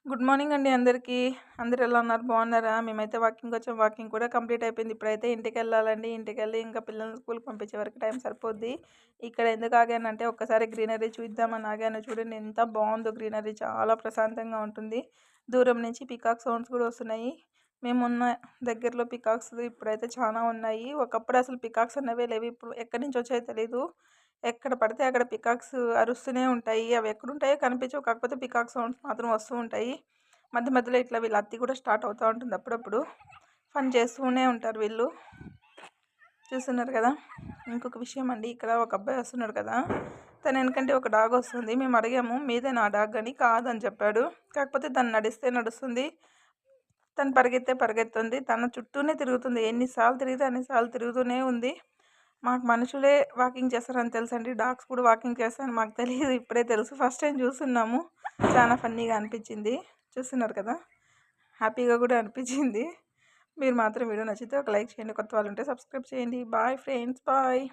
Good morning అండి అందరికీ. అందరూ ఎలా ఉన్నారు? బాగున్నారా? మేమైతే వాకింగ్‌కొచ్చాం. వాకింగ్ కూడా కంప్లీట్ అయిపోయింది. ఇప్పుడైతే ఇంటికెళ్ళాలండి. ఇంటికెళ్ళి ఇంకా పిల్లల్ని స్కూల్‌కి పంపించే వరకు టైం సరిపోద్ది. ఇక్కడ ఎందుకు ఆగానంటే ఒక్కసారి గ్రీనరీ చూద్దామని ఆగాను. చూడండి ఎంత బాగుందో గ్రీనరీ. చాలా ప్రశాంతంగా ఉంటుంది. దూరం నుంచి పికాక్ సౌండ్స్ కూడా వస్తున్నాయి. మేమున్న దగ్గరలో పికాక్స్ ఇప్పుడైతే చాలా ఉన్నాయి. ఒకప్పుడు అసలు పికాక్స్ అన్నవే లేవు. ఇప్పుడు ఎక్కడి నుంచి వచ్చాయో తెలీదు. ఎక్కడ పడితే అక్కడ పికాక్స్ అరుస్తూనే ఉంటాయి. అవి ఎక్కడుంటాయో కనిపించవు. కాకపోతే పికాక్ సౌండ్స్ మాత్రం వస్తూ ఉంటాయి. మధ్య మధ్యలో ఇట్లా వీళ్ళ అత్తి కూడా స్టార్ట్ అవుతూ ఉంటుంది అప్పుడప్పుడు. ఫన్ చేస్తూనే ఉంటారు వీళ్ళు. చూస్తున్నారు కదా. ఇంకొక విషయం అండి, ఇక్కడ ఒక అబ్బాయి వస్తున్నాడు కదా, తను ఎందుకంటే ఒక డాగ్ వస్తుంది. మేము అడిగాము మీదే నా డాగ్ అని. కాదని చెప్పాడు. కాకపోతే తను నడిస్తే నడుస్తుంది, తను పరిగెత్తే పరిగెత్తుంది, తన చుట్టూనే తిరుగుతుంది. ఎన్నిసార్లు తిరిగితే అన్నిసార్లు తిరుగుతూనే ఉంది. మాకు మనుషులే వాకింగ్ చేస్తారని తెలుసండి, డాగ్స్ కూడా వాకింగ్ చేస్తారని మాకు తెలియదు. ఇప్పుడే తెలుసు, ఫస్ట్ టైం చూస్తున్నాము. చాలా ఫన్నీగా అనిపించింది. చూస్తున్నారు కదా, హ్యాపీగా కూడా అనిపించింది. మీరు మాత్రం వీడియో నచ్చితే ఒక లైక్ చేయండి. కొత్త వాళ్ళు ఉంటే సబ్స్క్రైబ్ చేయండి. Bye friends, bye.